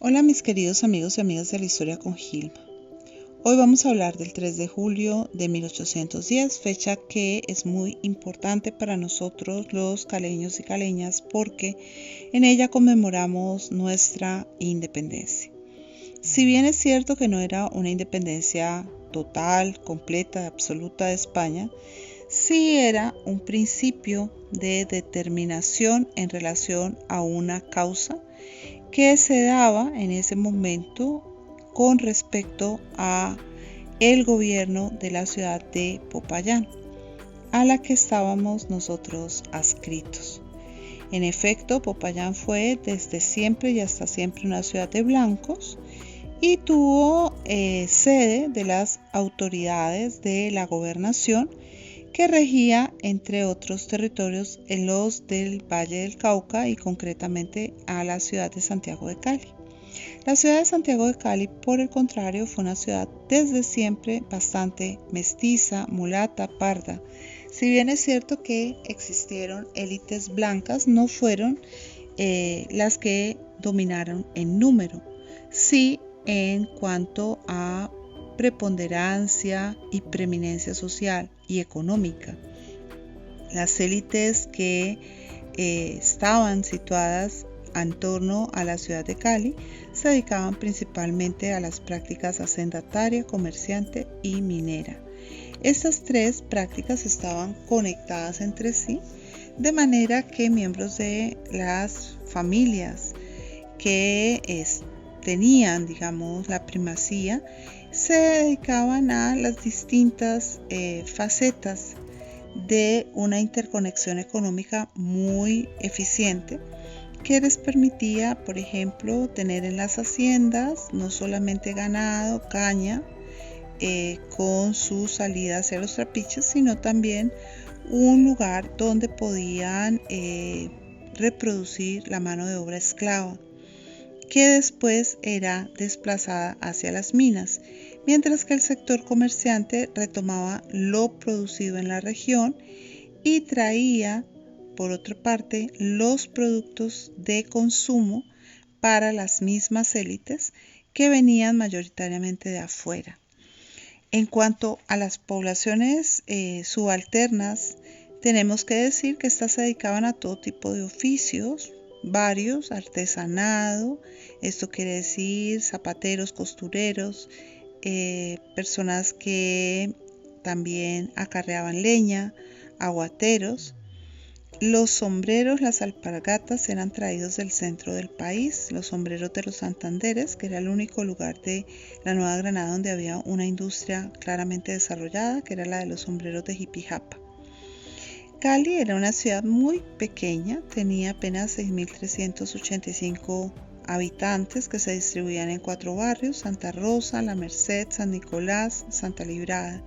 Hola mis queridos amigos y amigas de la historia con Gilma. Hoy vamos a hablar del 3 de julio de 1810, fecha que es muy importante para nosotros los caleños y caleñas porque en ella conmemoramos nuestra independencia. Si bien es cierto que no era una independencia total, completa, absoluta de España, sí era un principio de determinación en relación a una causa que se daba en ese momento con respecto a el gobierno de la ciudad de Popayán, a la que estábamos nosotros adscritos. En efecto, Popayán fue desde siempre y hasta siempre una ciudad de blancos y tuvo sede de las autoridades de la gobernación que regía, entre otros territorios, en los del Valle del Cauca y concretamente a la ciudad de Santiago de Cali. La ciudad de Santiago de Cali, por el contrario, fue una ciudad desde siempre bastante mestiza, mulata, parda. Si bien es cierto que existieron élites blancas, no fueron las que dominaron en número, sí en cuanto a preponderancia y preeminencia social y económica. Las élites que estaban situadas en torno a la ciudad de Cali se dedicaban principalmente a las prácticas hacendataria, comerciante y minera. Estas tres prácticas estaban conectadas entre sí, de manera que miembros de las familias que tenían, digamos, la primacía, se dedicaban a las distintas facetas de una interconexión económica muy eficiente que les permitía, por ejemplo, tener en las haciendas no solamente ganado, caña, con su salida hacia los trapiches, sino también un lugar donde podían reproducir la mano de obra esclava, que después era desplazada hacia las minas, mientras que el sector comerciante retomaba lo producido en la región y traía, por otra parte, los productos de consumo para las mismas élites que venían mayoritariamente de afuera. En cuanto a las poblaciones subalternas, tenemos que decir que estas se dedicaban a todo tipo de oficios, varios, artesanado, esto quiere decir zapateros, costureros, personas que también acarreaban leña, aguateros. Los sombreros, las alpargatas eran traídos del centro del país, los sombreros de los Santanderes, que era el único lugar de la Nueva Granada donde había una industria claramente desarrollada, que era la de los sombreros de Jipijapa. Cali era una ciudad muy pequeña, tenía apenas 6.385 habitantes que se distribuían en 4 barrios: Santa Rosa, La Merced, San Nicolás, Santa Librada.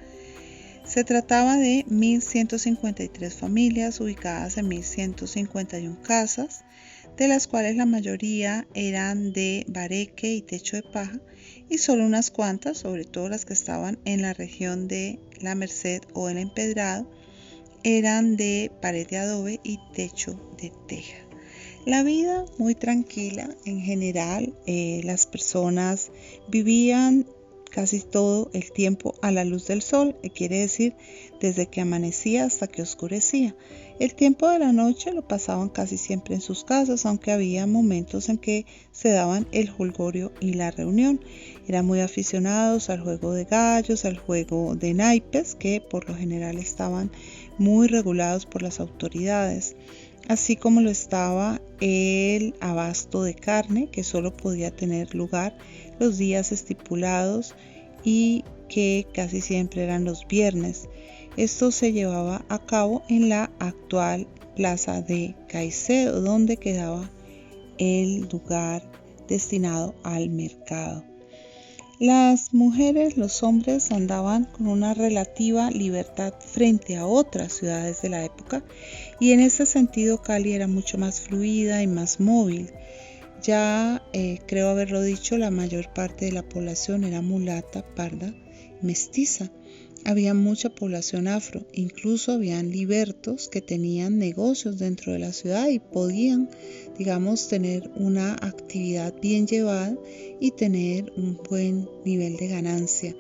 Se trataba de 1.153 familias ubicadas en 1.151 casas, de las cuales la mayoría eran de bareque y techo de paja, y solo unas cuantas, sobre todo las que estaban en la región de La Merced o el Empedrado, eran de pared de adobe y techo de teja. La vida muy tranquila en general, las personas vivían casi todo el tiempo a la luz del sol, quiere decir desde que amanecía hasta que oscurecía. El tiempo de la noche lo pasaban casi siempre en sus casas, aunque había momentos en que se daban el jolgorio y la reunión. Eran muy aficionados al juego de gallos, al juego de naipes, que por lo general estaban muy regulados por las autoridades, así como lo estaba el abasto de carne, que solo podía tener lugar los días estipulados y que casi siempre eran los viernes. Esto se llevaba a cabo en la actual plaza de Caicedo, donde quedaba el lugar destinado al mercado. Las mujeres, los hombres andaban con una relativa libertad frente a otras ciudades de la época, y en ese sentido Cali era mucho más fluida y más móvil. Ya creo haberlo dicho, la mayor parte de la población era mulata, parda, mestiza. Había mucha población afro, incluso habían libertos que tenían negocios dentro de la ciudad y podían, digamos, tener una actividad bien llevada y tener un buen nivel de ganancia.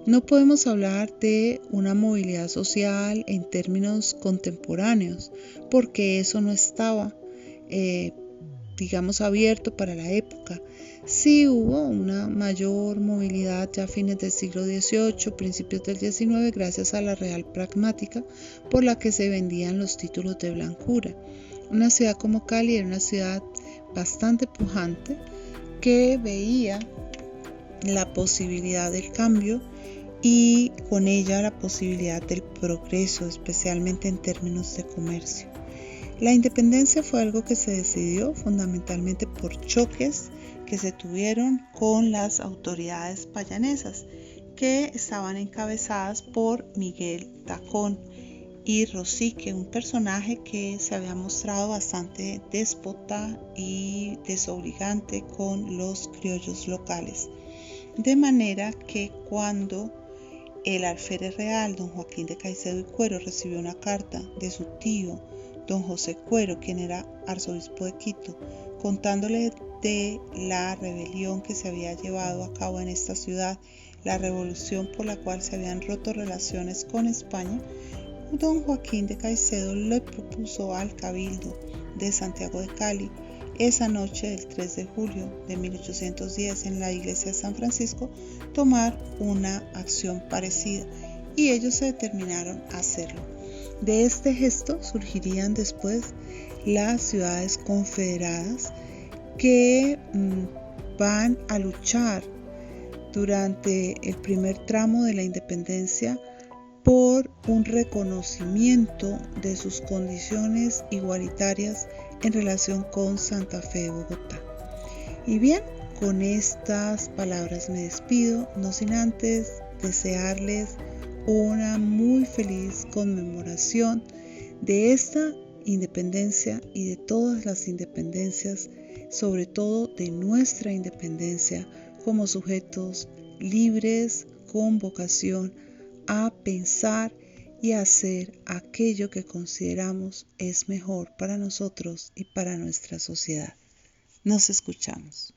No podemos hablar de una movilidad social en términos contemporáneos, porque eso no estaba, digamos, abierto para la época. Sí hubo una mayor movilidad ya a fines del siglo XVIII, principios del XIX, gracias a la Real Pragmática, por la que se vendían los títulos de blancura. Una ciudad como Cali era una ciudad bastante pujante que veía la posibilidad del cambio y con ella la posibilidad del progreso, especialmente en términos de comercio. La independencia fue algo que se decidió fundamentalmente por choques que se tuvieron con las autoridades payanesas, que estaban encabezadas por Miguel Tacón y Rosique, un personaje que se había mostrado bastante déspota y desobligante con los criollos locales. De manera que cuando el alférez real, don Joaquín de Caicedo y Cuero, recibió una carta de su tío, don José Cuero, quien era arzobispo de Quito, contándole de la rebelión que se había llevado a cabo en esta ciudad, la revolución por la cual se habían roto relaciones con España, don Joaquín de Caicedo le propuso al Cabildo de Santiago de Cali esa noche del 3 de julio de 1810 en la iglesia de San Francisco tomar una acción parecida, y ellos se determinaron a hacerlo. De este gesto surgirían después las ciudades confederadas que van a luchar durante el primer tramo de la independencia por un reconocimiento de sus condiciones igualitarias en relación con Santa Fe de Bogotá. Y bien, con estas palabras me despido, no sin antes desearles una muy feliz conmemoración de esta independencia y de todas las independencias, sobre todo de nuestra independencia como sujetos libres con vocación a pensar y hacer aquello que consideramos es mejor para nosotros y para nuestra sociedad. Nos escuchamos.